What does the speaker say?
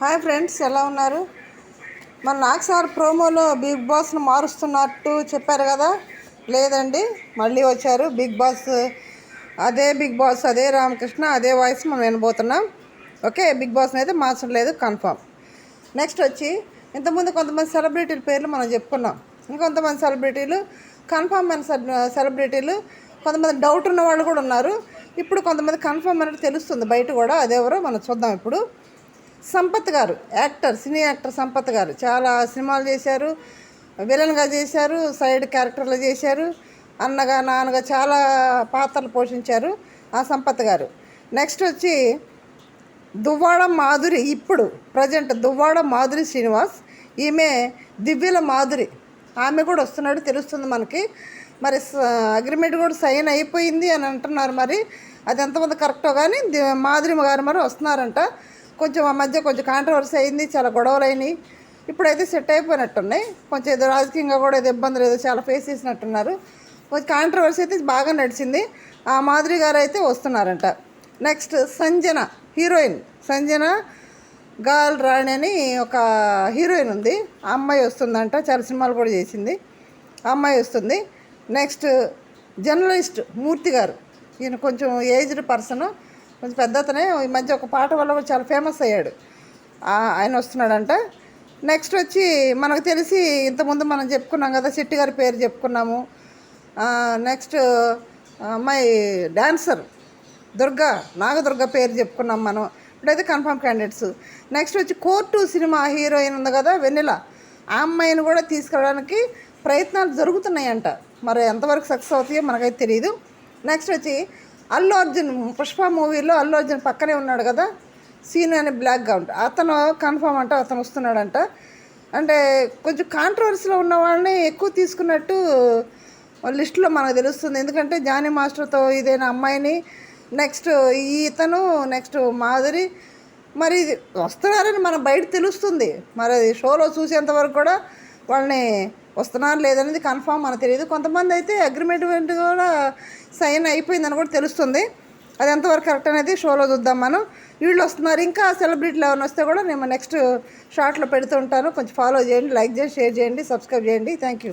Hi friends, ఎలా ఉన్నారు? మన నాగ్ సార్ ప్రోమోలో బిగ్ బాస్ను మారుస్తున్నట్టు చెప్పారు కదా. లేదండి, మళ్ళీ వచ్చారు బిగ్ బాస్. అదే బిగ్ బాస్, అదే రామకృష్ణ, అదే వాయిస్ మనం వినబోతున్నాం. ఓకే, బిగ్ బాస్ని అయితే మార్చడం లేదు, కన్ఫామ్. నెక్స్ట్ వచ్చి ఇంతకుముందు కొంతమంది సెలబ్రిటీల పేర్లు మనం చెప్పుకున్నాం. ఇంకొంతమంది సెలబ్రిటీలు కన్ఫామ్ అయిన సెలబ్రిటీలు, కొంతమంది డౌట్ ఉన్న వాళ్ళు కూడా ఉన్నారు. ఇప్పుడు కొంతమంది కన్ఫామ్ అనేది తెలుస్తుంది బయట కూడా. అదెవరో మనం చూద్దాం ఇప్పుడు. సంపత్ గారు, యాక్టర్, సినీ యాక్టర్ సంపత్ గారు చాలా సినిమాలు చేశారు. విలన్గా చేశారు, సైడ్ క్యారెక్టర్లు చేశారు, అన్నగా నాన్నగా చాలా పాత్రలు పోషించారు ఆ సంపత్ గారు. నెక్స్ట్ వచ్చి దువ్వాడ మాధురి, ఇప్పుడు ప్రజెంట్ దువ్వాడ మాధురి శ్రీనివాస్, ఈమె దివ్యల మాధురి, ఆమె కూడా వస్తున్నాడు తెలుస్తుంది మనకి. మరి అగ్రిమెంట్ కూడా సైన్ అయిపోయింది అని అంటున్నారు. మరి అది ఎంతమంది కరెక్టో కానీ మాధురి గారు మరి వస్తున్నారంట. కొంచెం ఆ మధ్య కొంచెం కాంట్రవర్సీ అయింది, చాలా గొడవలు అయినాయి. ఇప్పుడైతే సెట్ అయిపోయినట్టున్నాయి. కొంచెం ఏదో రాజకీయంగా కూడా ఏదో ఇబ్బందులు ఏదో చాలా ఫేస్ చేసినట్టున్నారు. కొంచెం కాంట్రవర్సీ అయితే బాగా నడిచింది. ఆ మాధురి గారు అయితే వస్తున్నారంట. Next Sanjana, heroine Sanjana Galrani అని ఒక హీరోయిన్ ఉంది. ఆ అమ్మాయి వస్తుందంట, చాలా సినిమాలు కూడా చేసింది. ఆ అమ్మాయి వస్తుంది. నెక్స్ట్ జర్నలిస్ట్ మూర్తి గారు, ఈయన కొంచెం ఏజ్డ్ పర్సను, కొంచెం పెద్ద అతనే. ఈ మధ్య ఒక పాట వల్ల కూడా చాలా ఫేమస్ అయ్యాడు. ఆయన వస్తున్నాడంట. నెక్స్ట్ వచ్చి మనకు తెలిసి ఇంతకుముందు మనం చెప్పుకున్నాం కదా, శెట్టి గారి పేరు చెప్పుకున్నాము. నెక్స్ట్ అమ్మాయి డాన్సర్ దుర్గా, నాగదుర్గ పేరు చెప్పుకున్నాం మనం. ఇప్పుడైతే కన్ఫర్మ్ క్యాండిడేట్స్. నెక్స్ట్ వచ్చి కోర్టు సినిమా హీరోయిన్ ఉంది కదా, వెన్నెల, ఆ అమ్మాయిని కూడా తీసుకురావడానికి ప్రయత్నాలు జరుగుతున్నాయంట. మరి ఎంతవరకు సక్సెస్ అవుతాయో మనకైతే తెలియదు. నెక్స్ట్ వచ్చి అల్లు అర్జున్, పుష్ప మూవీలో అల్లు అర్జున్ పక్కనే ఉన్నాడు కదా, సీన్ అని బ్లాక్ గౌన్, అతను కన్ఫామ్ అంట, అతను వస్తున్నాడంట. అంటే కొంచెం కాంట్రవర్సీలో ఉన్న వాళ్ళని ఎక్కువ తీసుకున్నట్టు లిస్టులో మనకు తెలుస్తుంది. ఎందుకంటే జానీ మాస్టర్తో ఇదైన అమ్మాయిని, నెక్స్ట్ ఇతను, నెక్స్ట్ మాధురి, మరి వస్తున్నారని మన బయట తెలుస్తుంది. మరి అది షోలో చూసేంతవరకు కూడా వాళ్ళని వస్తున్నారు లేదనేది కన్ఫామ్ మనకు తెలియదు. కొంతమంది అయితే అగ్రిమెంట్ కూడా సైన్ అయిపోయిందని కూడా తెలుస్తుంది. అది ఎంతవరకు కరెక్ట్ అనేది షోలో చూద్దాం మనం. వీళ్ళు వస్తున్నారు. ఇంకా సెలబ్రిటీలు ఎవరైనా వస్తే కూడా నేను నెక్స్ట్ షార్ట్లో పెడుతూ ఉంటాను. కొంచెం ఫాలో చేయండి, లైక్ చేయండి, షేర్ చేయండి, సబ్స్క్రైబ్ చేయండి. Thank you.